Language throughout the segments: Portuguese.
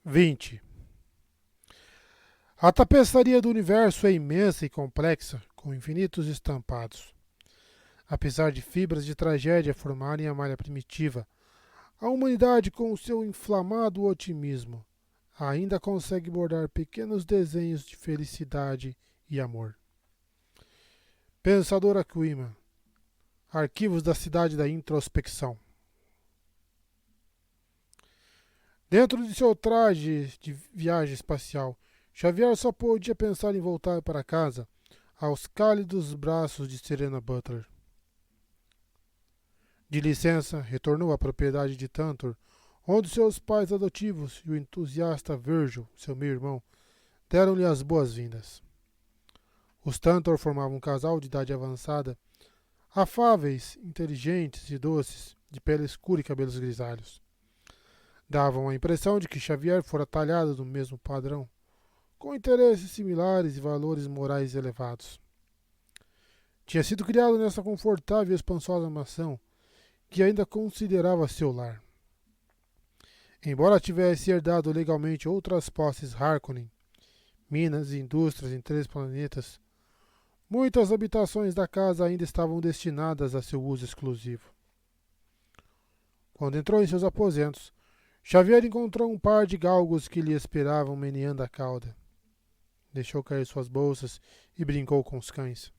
20. A tapeçaria do universo é imensa e complexa, com infinitos estampados. Apesar de fibras de tragédia formarem a malha primitiva, a humanidade, com o seu inflamado otimismo, ainda consegue bordar pequenos desenhos de felicidade e amor. Pensador Aquima, Arquivos da Cidade da Introspecção. Dentro de seu traje de viagem espacial, Xavier só podia pensar em voltar para casa, aos cálidos braços de Serena Butler. De licença, retornou à propriedade de Tantor, onde seus pais adotivos e o entusiasta Virgil, seu meio-irmão, deram-lhe as boas-vindas. Os Tantor formavam um casal de idade avançada, afáveis, inteligentes e doces, de pele escura e cabelos grisalhos. Davam a impressão de que Xavier fora talhado no mesmo padrão, com interesses similares e valores morais elevados. Tinha sido criado nessa confortável e espaçosa mansão, que ainda considerava seu lar. Embora tivesse herdado legalmente outras posses Harkonnen, minas e indústrias em 3 planetas, muitas habitações da casa ainda estavam destinadas a seu uso exclusivo. Quando entrou em seus aposentos, Xavier encontrou um par de galgos que lhe esperavam meneando a cauda. Deixou cair suas bolsas e brincou com os cães.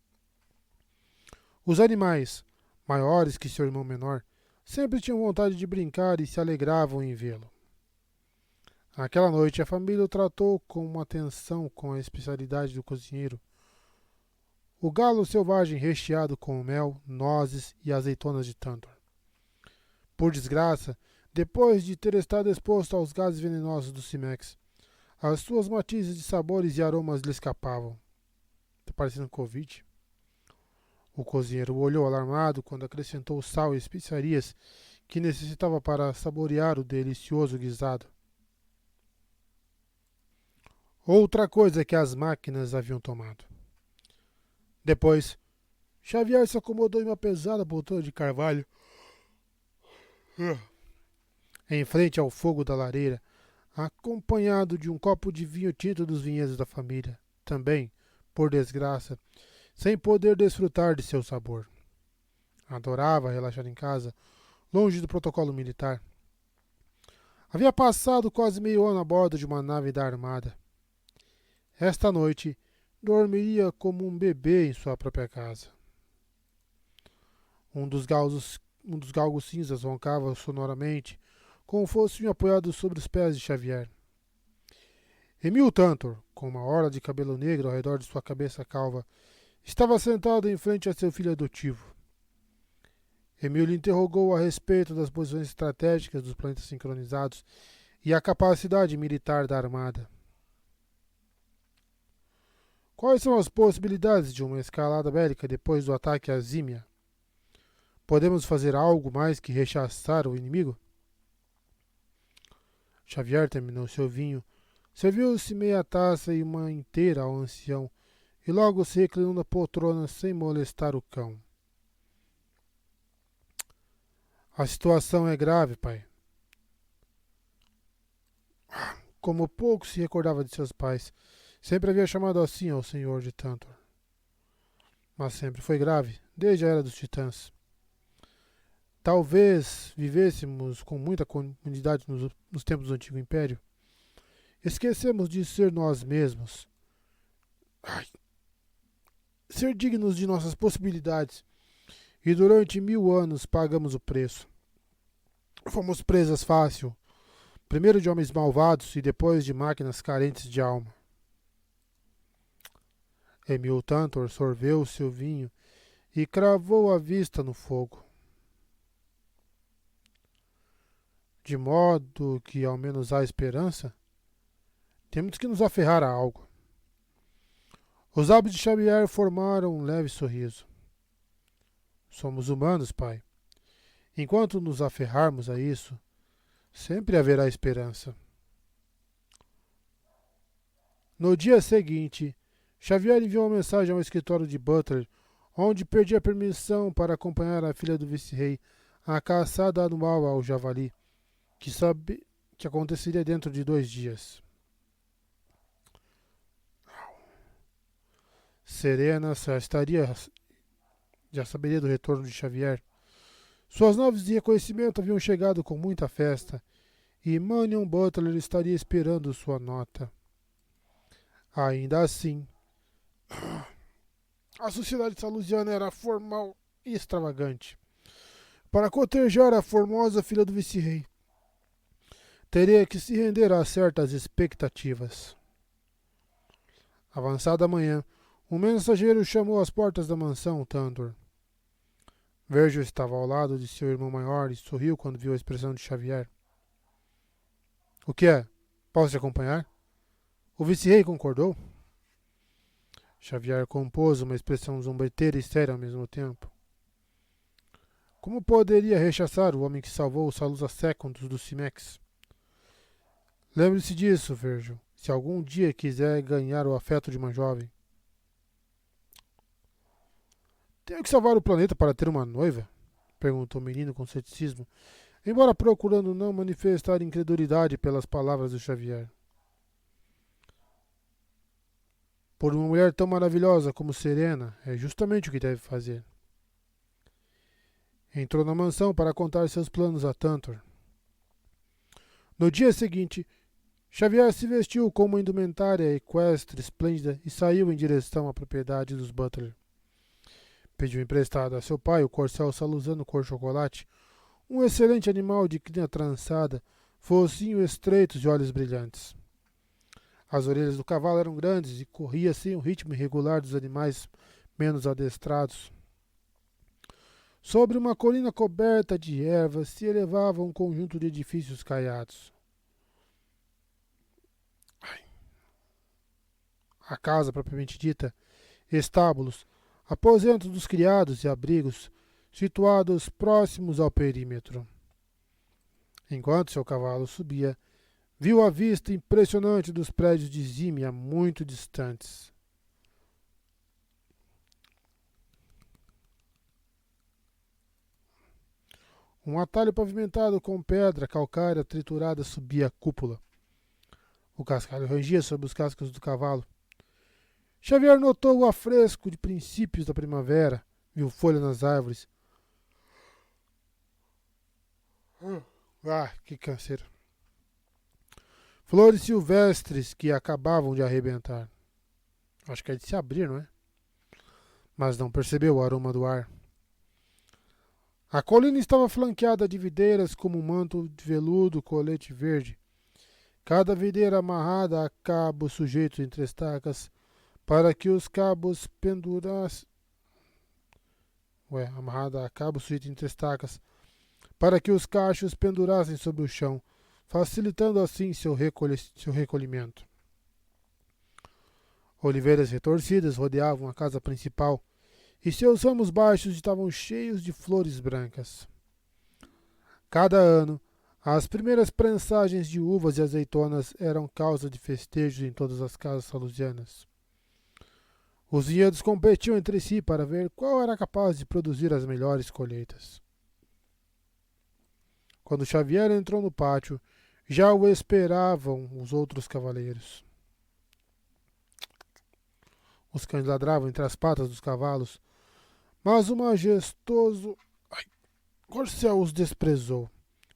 Os animais, maiores que seu irmão menor, sempre tinham vontade de brincar e se alegravam em vê-lo. Aquela noite, a família o tratou com uma atenção com a especialidade do cozinheiro. O galo selvagem recheado com mel, nozes e azeitonas de Tantor. Por desgraça, depois de ter estado exposto aos gases venenosos do Cimex, as suas matizes de sabores e aromas lhe escapavam. Tá parecendo Covid. O cozinheiro o olhou alarmado quando acrescentou sal e especiarias que necessitava para saborear o delicioso guisado. Outra coisa que as máquinas haviam tomado. Depois, Xavier se acomodou em uma pesada poltrona de carvalho em frente ao fogo da lareira, acompanhado de um copo de vinho tinto dos vinhedos da família, também, por desgraça, sem poder desfrutar de seu sabor. Adorava relaxar em casa, longe do protocolo militar. Havia passado quase meio ano a bordo de uma nave da Armada. Esta noite, dormiria como um bebê em sua própria casa. Um dos galgos cinzas roncava sonoramente, com o focinho apoiado sobre os pés de Xavier. Emil Tantor, com uma orla de cabelo negro ao redor de sua cabeça calva, estava sentado em frente a seu filho adotivo. Emil lhe interrogou a respeito das posições estratégicas dos planetas sincronizados e a capacidade militar da Armada. Quais são as possibilidades de uma escalada bélica depois do ataque a Zimia? Podemos fazer algo mais que rechaçar o inimigo? Xavier terminou seu vinho, serviu-se meia taça e uma inteira ao ancião, e logo se reclinou na poltrona sem molestar o cão. A situação é grave, pai. Como pouco se recordava de seus pais, sempre havia chamado assim ao senhor de Tantor. Mas sempre foi grave, desde a Era dos Titãs. Talvez vivêssemos com muita comunidade nos tempos do Antigo Império. Esquecemos de ser nós mesmos. Ser dignos de nossas possibilidades. E durante 1000 anos pagamos o preço. Fomos presas fácil. Primeiro de homens malvados e depois de máquinas carentes de alma. Emil Tantor sorveu seu vinho e cravou a vista no fogo. De modo que ao menos há esperança, temos que nos aferrar a algo. Os lábios de Xavier formaram um leve sorriso. Somos humanos, pai. Enquanto nos aferrarmos a isso, sempre haverá esperança. No dia seguinte, Xavier enviou uma mensagem ao escritório de Butler, onde pedia permissão para acompanhar a filha do vice-rei à caçada anual ao javali, que aconteceria dentro de 2 dias. Serena já saberia do retorno de Xavier. Suas notas de reconhecimento haviam chegado com muita festa e Manion Butler estaria esperando sua nota. Ainda assim, a sociedade salusiana era formal e extravagante. Para cotejar a formosa filha do vice-rei, teria que se render a certas expectativas. Avançada a manhã, um mensageiro chamou às portas da mansão Tantor. Virgil estava ao lado de seu irmão maior e sorriu quando viu a expressão de Xavier. O que é? Posso te acompanhar? O vice-rei concordou? Xavier compôs uma expressão zombeteira e séria ao mesmo tempo. Como poderia rechaçar o homem que salvou os Salusa Secundos do Cimex? Lembre-se disso, Virgil, se algum dia quiser ganhar o afeto de uma jovem. Tenho que salvar o planeta para ter uma noiva? Perguntou o menino com ceticismo, embora procurando não manifestar incredulidade pelas palavras de Xavier. Por uma mulher tão maravilhosa como Serena, é justamente o que deve fazer. Entrou na mansão para contar seus planos a Tantor. No dia seguinte, Xavier se vestiu com uma indumentária equestre esplêndida e saiu em direção à propriedade dos Butler. Pediu emprestado a seu pai o corcel saluzano cor chocolate, um excelente animal de crina trançada, focinho estreitos e olhos brilhantes. As orelhas do cavalo eram grandes e corria sem o ritmo irregular dos animais menos adestrados. Sobre uma colina coberta de ervas se elevava um conjunto de edifícios caiados. A casa propriamente dita, estábulos, aposentos dos criados e abrigos, situados próximos ao perímetro. Enquanto seu cavalo subia, viu a vista impressionante dos prédios de Zímia muito distantes. Um atalho pavimentado com pedra calcária triturada subia a cúpula. O cascalho rangia sobre os cascos do cavalo. Xavier notou o afresco de princípios da primavera, viu folha nas árvores. Que canseira. Flores silvestres que acabavam de arrebentar. Acho que é de se abrir, não é? Mas não percebeu o aroma do ar. A colina estava flanqueada de videiras como um manto de veludo colete verde. Cada videira amarrada a cabos sujeitos entre estacas para que os cabos pendurassem. Amarrada a cabos sujeitos entre estacas para que os cachos pendurassem sobre o chão, facilitando assim seu recolhimento. Oliveiras retorcidas rodeavam a casa principal e seus ramos baixos estavam cheios de flores brancas. Cada ano, as primeiras prensagens de uvas e azeitonas eram causa de festejos em todas as casas salusianas. Os vinhedos competiam entre si para ver qual era capaz de produzir as melhores colheitas. Quando Xavier entrou no pátio, já o esperavam os outros cavaleiros. Os cães ladravam entre as patas dos cavalos, mas o majestoso corcel os desprezou,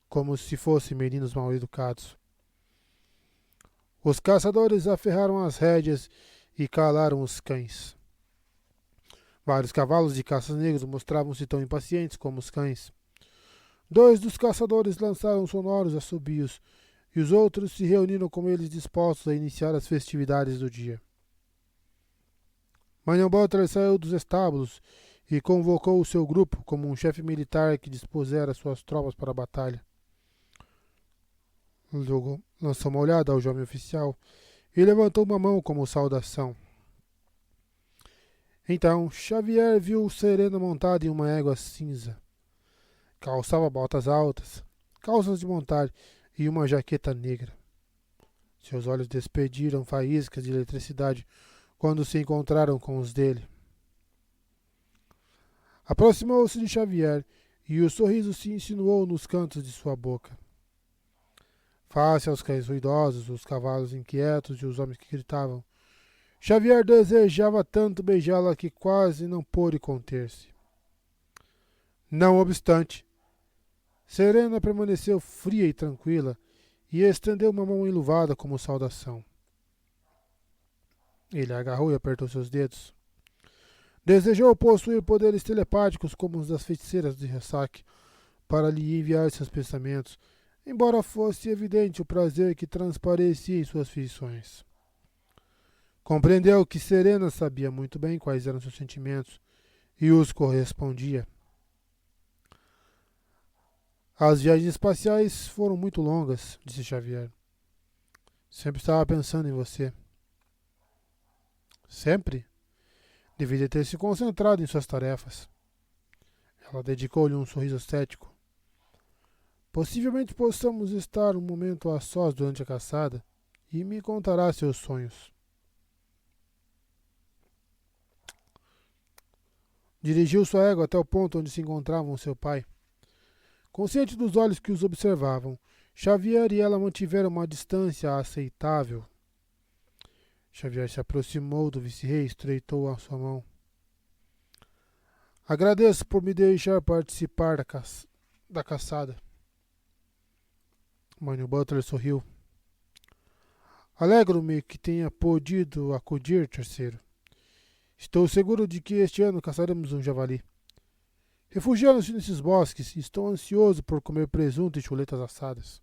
como se fossem meninos mal educados. Os caçadores aferraram as rédeas e calaram os cães. Vários cavalos de caças negros mostravam-se tão impacientes como os cães. 2 dos caçadores lançaram sonoros assobios e os outros se reuniram com eles dispostos a iniciar as festividades do dia. Manion Butler saiu dos estábulos e convocou o seu grupo como um chefe militar que dispusera suas tropas para a batalha. Lançou uma olhada ao jovem oficial e levantou uma mão como saudação. Então, Xavier viu Serena montada em uma égua cinza. Calçava botas altas, calças de montar e uma jaqueta negra. Seus olhos despediram faíscas de eletricidade quando se encontraram com os dele. Aproximou-se de Xavier e o sorriso se insinuou nos cantos de sua boca. Face aos cães ruidosos, os cavalos inquietos e os homens que gritavam, Xavier desejava tanto beijá-la que quase não pôde conter-se. Não obstante, Serena permaneceu fria e tranquila e estendeu uma mão enluvada como saudação. Ele a agarrou e apertou seus dedos. Desejou possuir poderes telepáticos como os das feiticeiras de Ressac para lhe enviar seus pensamentos, embora fosse evidente o prazer que transparecia em suas feições. Compreendeu que Serena sabia muito bem quais eram seus sentimentos e os correspondia. As viagens espaciais foram muito longas, disse Xavier. Sempre estava pensando em você. Sempre? Deveria ter se concentrado em suas tarefas. Ela dedicou-lhe um sorriso cético. Possivelmente possamos estar um momento a sós durante a caçada e me contará seus sonhos. Dirigiu sua égua até o ponto onde se encontravam seu pai. Consciente dos olhos que os observavam, Xavier e ela mantiveram uma distância aceitável. Xavier se aproximou do vice-rei e estreitou a sua mão. Agradeço por me deixar participar da caçada. Mano Butler sorriu. Alegro-me que tenha podido acudir, terceiro. Estou seguro de que este ano caçaremos um javali. Refugiando-se nesses bosques, estou ansioso por comer presunto e chuletas assadas.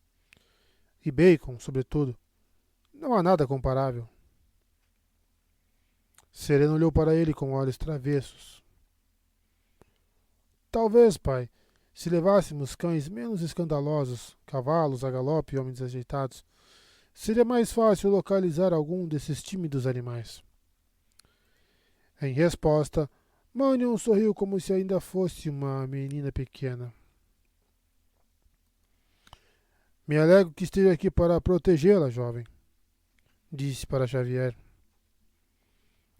E bacon, sobretudo. Não há nada comparável. Serena olhou para ele com olhos travessos. Talvez, pai, se levássemos cães menos escandalosos, cavalos a galope e homens desajeitados, seria mais fácil localizar algum desses tímidos animais. Em resposta, Manion sorriu como se ainda fosse uma menina pequena. Me alegro que esteja aqui para protegê-la, jovem, disse para Xavier.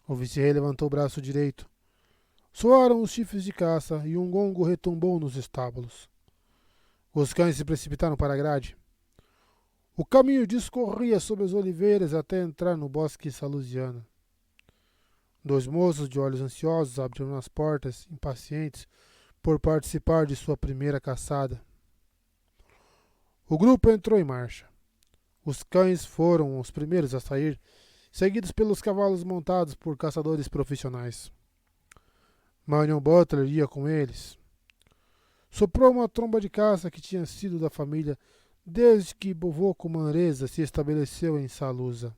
O vice-rei levantou o braço direito. Soaram os chifres de caça e um gongo retumbou nos estábulos. Os cães se precipitaram para a grade. O caminho discorria sobre as oliveiras até entrar no bosque salusiano. Dois moços de olhos ansiosos abriram as portas, impacientes por participar de sua primeira caçada. O grupo entrou em marcha. Os cães foram os primeiros a sair, seguidos pelos cavalos montados por caçadores profissionais. Manion Butler ia com eles. Soprou uma tromba de caça que tinha sido da família desde que Bovoco Manresa se estabeleceu em Salusa.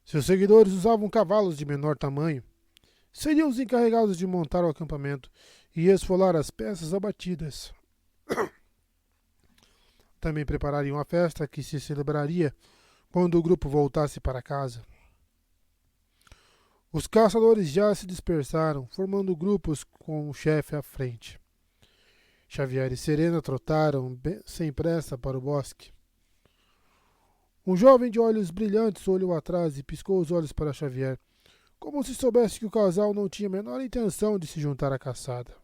Seus seguidores usavam cavalos de menor tamanho. Seriam os encarregados de montar o acampamento e esfolar as peças abatidas. Também preparariam a festa que se celebraria quando o grupo voltasse para casa. Os caçadores já se dispersaram, formando grupos com o chefe à frente. Xavier e Serena trotaram sem pressa para o bosque. Um jovem de olhos brilhantes olhou atrás e piscou os olhos para Xavier, como se soubesse que o casal não tinha a menor intenção de se juntar à caçada.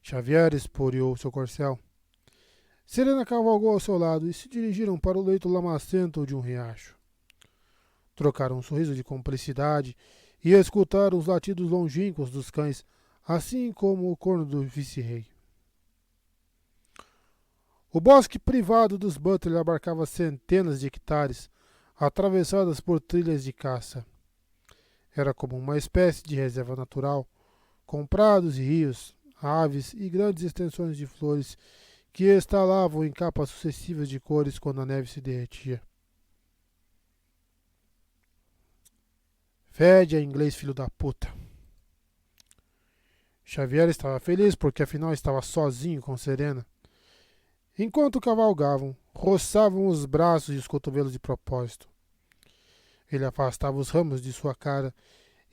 Xavier esporeou seu corcel. Serena cavalgou ao seu lado e se dirigiram para o leito lamacento de um riacho. Trocaram um sorriso de cumplicidade e escutaram os latidos longínquos dos cães, assim como o corno do vice-rei. O bosque privado dos Butler abarcava centenas de hectares, atravessadas por trilhas de caça. Era como uma espécie de reserva natural, com prados e rios, aves e grandes extensões de flores que estalavam em capas sucessivas de cores quando a neve se derretia. Fede a inglês, filho da puta. Xavier estava feliz porque afinal estava sozinho com Serena. Enquanto cavalgavam, roçavam os braços e os cotovelos de propósito. Ele afastava os ramos de sua cara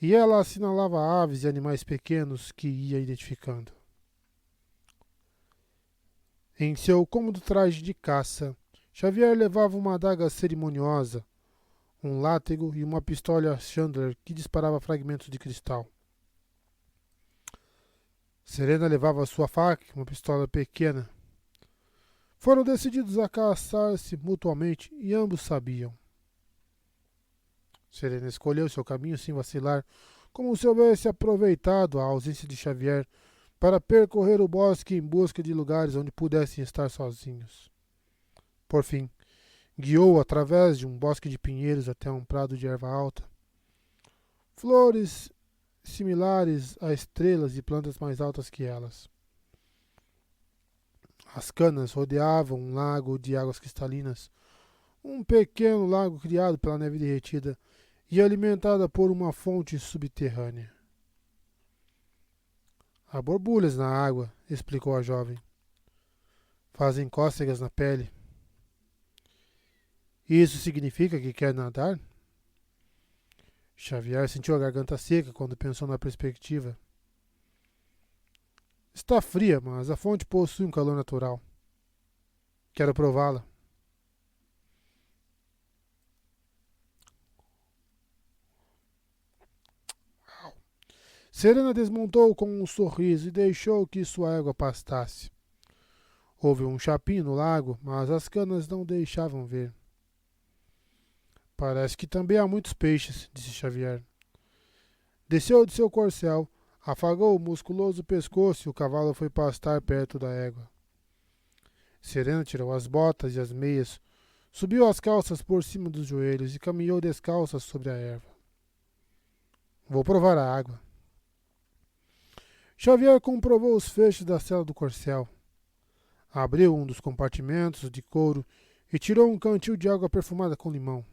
e ela assinalava aves e animais pequenos que ia identificando. Em seu cômodo traje de caça, Xavier levava uma adaga cerimoniosa, um látego e uma pistola Chandler que disparava fragmentos de cristal. Serena levava sua faca e uma pistola pequena. Foram decididos a caçar-se mutuamente e ambos sabiam. Serena escolheu seu caminho sem vacilar, como se houvesse aproveitado a ausência de Xavier para percorrer o bosque em busca de lugares onde pudessem estar sozinhos. Por fim, guiou através de um bosque de pinheiros até um prado de erva alta. Flores similares a estrelas e plantas mais altas que elas. As canas rodeavam um lago de águas cristalinas, um pequeno lago criado pela neve derretida e alimentada por uma fonte subterrânea. Há borbulhas na água, explicou a jovem. Fazem cócegas na pele. Isso significa que quer nadar? Xavier sentiu a garganta seca quando pensou na perspectiva. Está fria, mas a fonte possui um calor natural. Quero prová-la. Serena desmontou com um sorriso e deixou que sua égua pastasse. Houve um chapim no lago, mas as canas não deixavam ver. Parece que também há muitos peixes, disse Xavier. Desceu de seu corcel, afagou o musculoso pescoço e o cavalo foi pastar perto da égua. Serena tirou as botas e as meias, subiu as calças por cima dos joelhos e caminhou descalça sobre a erva. Vou provar a água. Xavier comprovou os fechos da cela do corcel. Abriu um dos compartimentos de couro e tirou um cantil de água perfumada com limão.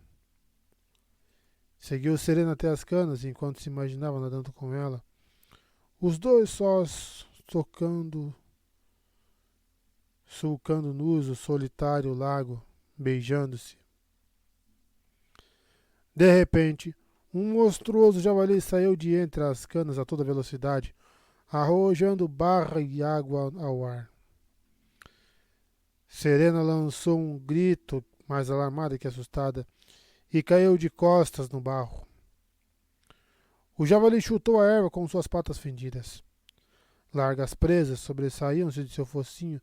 Seguiu Serena até as canas enquanto se imaginava nadando com ela. Os dois sós sulcando nus o solitário lago, beijando-se. De repente, um monstruoso javali saiu de entre as canas a toda velocidade, arrojando barra e água ao ar. Serena lançou um grito, mais alarmada que assustada, e caiu de costas no barro. O javali chutou a erva com suas patas fendidas. Largas presas sobressaíam-se de seu focinho,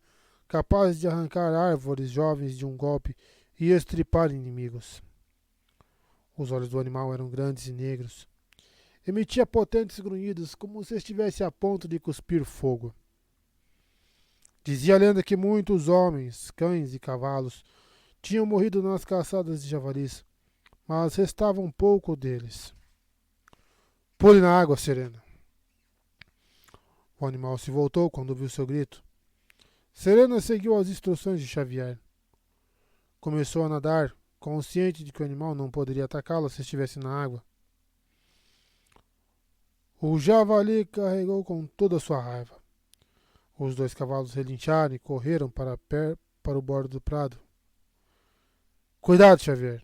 capazes de arrancar árvores jovens de um golpe e estripar inimigos. Os olhos do animal eram grandes e negros. Emitia potentes grunhidos, como se estivesse a ponto de cuspir fogo. Dizia a lenda que muitos homens, cães e cavalos tinham morrido nas caçadas de javalis, mas restava um pouco deles. Pule na água, Serena. O animal se voltou quando ouviu seu grito. Serena seguiu as instruções de Xavier. Começou a nadar, consciente de que o animal não poderia atacá-la se estivesse na água. O javali carregou com toda a sua raiva. Os dois cavalos relincharam e correram para o bordo do prado. Cuidado, Xavier.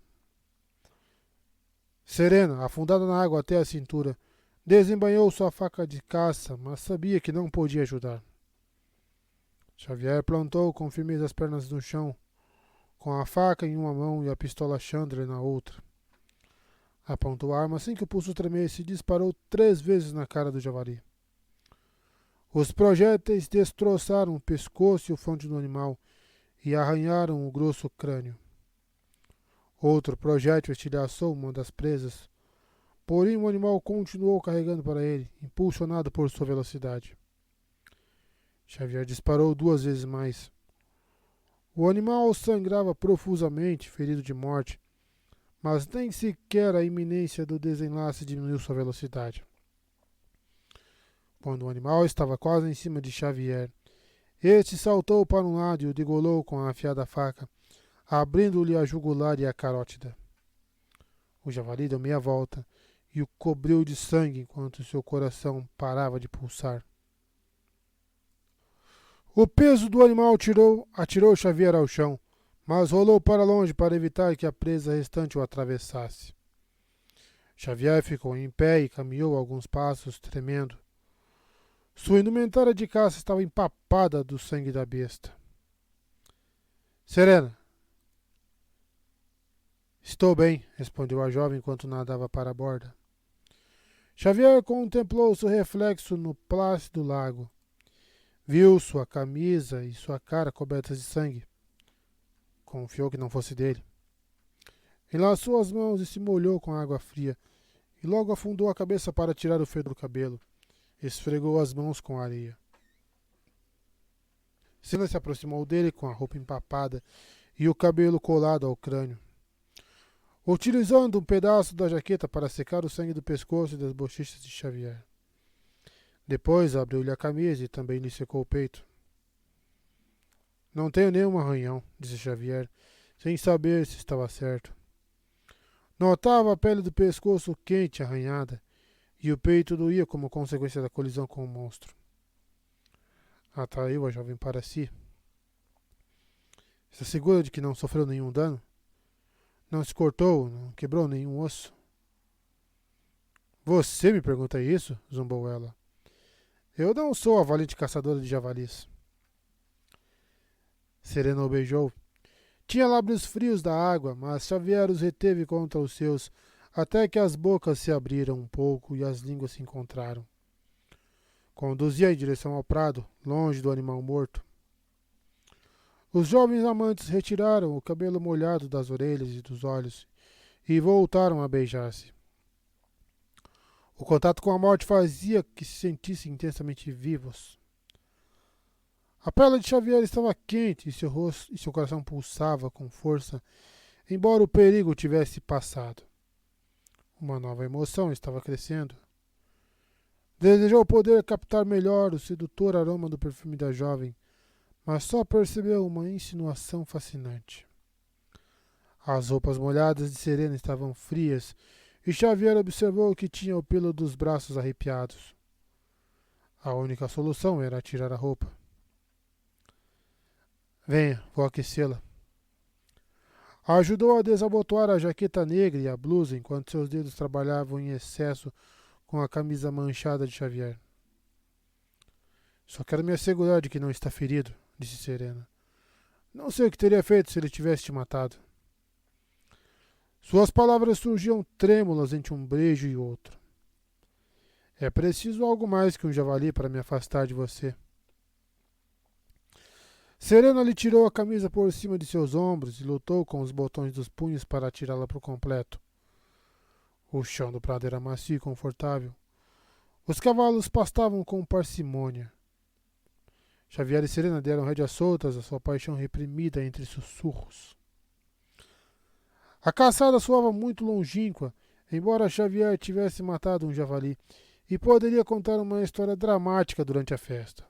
Serena, afundada na água até a cintura, desembainhou sua faca de caça, mas sabia que não podia ajudar. Xavier plantou com firmeza as pernas no chão, com a faca em uma mão e a pistola Chandler na outra. Apontou a arma assim que o pulso tremesse e disparou 3 vezes na cara do javali. Os projéteis destroçaram o pescoço e o fronte do animal e arranharam o grosso crânio. Outro projétil estilhaçou uma das presas, porém o animal continuou carregando para ele, impulsionado por sua velocidade. Xavier disparou 2 vezes mais. O animal sangrava profusamente, ferido de morte, mas nem sequer a iminência do desenlace diminuiu sua velocidade. Quando o animal estava quase em cima de Xavier, este saltou para um lado e o degolou com a afiada faca, abrindo-lhe a jugular e a carótida. O javali deu meia volta e o cobriu de sangue enquanto seu coração parava de pulsar. O peso do animal atirou Xavier ao chão, mas rolou para longe para evitar que a presa restante o atravessasse. Xavier ficou em pé e caminhou alguns passos, tremendo. Sua indumentária de caça estava empapada do sangue da besta. Serena. Estou bem, respondeu a jovem enquanto nadava para a borda. Xavier contemplou seu reflexo no plácido lago. Viu sua camisa e sua cara cobertas de sangue. Confiou que não fosse dele. Enlaçou as mãos e se molhou com água fria, e logo afundou a cabeça para tirar o fedor do cabelo. Esfregou as mãos com areia. Serena se aproximou dele com a roupa empapada e o cabelo colado ao crânio, utilizando um pedaço da jaqueta para secar o sangue do pescoço e das bochechas de Xavier. Depois abriu-lhe a camisa e também lhe secou o peito. Não tenho nenhum arranhão, disse Xavier, sem saber se estava certo. Notava a pele do pescoço quente e arranhada, e o peito doía como consequência da colisão com o monstro. Atraiu a jovem para si. Está segura de que não sofreu nenhum dano? Não se cortou, não quebrou nenhum osso? Você me pergunta isso? Zombou ela. Eu não sou a valente caçadora de javalis. Serena o beijou. Tinha lábios frios da água, mas Xavier os reteve contra os seus, até que as bocas se abriram um pouco e as línguas se encontraram. Conduzia em direção ao prado, longe do animal morto. Os jovens amantes retiraram o cabelo molhado das orelhas e dos olhos e voltaram a beijar-se. O contato com a morte fazia que se sentissem intensamente vivos. A pele de Xavier estava quente e seu rosto e seu coração pulsava com força, embora o perigo tivesse passado. Uma nova emoção estava crescendo. Desejou poder captar melhor o sedutor aroma do perfume da jovem, mas só percebeu uma insinuação fascinante. As roupas molhadas de Serena estavam frias e Xavier observou que tinha o pelo dos braços arrepiados. A única solução era tirar a roupa. Venha, vou aquecê-la. Ajudou a desabotoar a jaqueta negra e a blusa enquanto seus dedos trabalhavam em excesso com a camisa manchada de Xavier. Só quero me assegurar de que não está ferido, disse Serena. Não sei o que teria feito se ele tivesse te matado. Suas palavras surgiam trêmulas entre um beijo e outro. É preciso algo mais que um javali para me afastar de você. Serena lhe tirou a camisa por cima de seus ombros e lutou com os botões dos punhos para tirá-la por completo. O chão do prado era macio e confortável. Os cavalos pastavam com parcimônia. Xavier e Serena deram rédeas soltas à sua paixão reprimida entre sussurros. A caçada soava muito longínqua, embora Xavier tivesse matado um javali, e poderia contar uma história dramática durante a festa.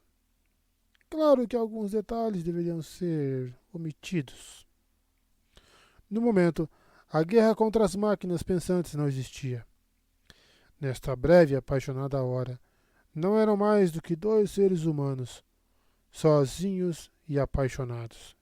Claro que alguns detalhes deveriam ser omitidos. No momento, a guerra contra as máquinas pensantes não existia. Nesta breve e apaixonada hora, não eram mais do que dois seres humanos, sozinhos e apaixonados.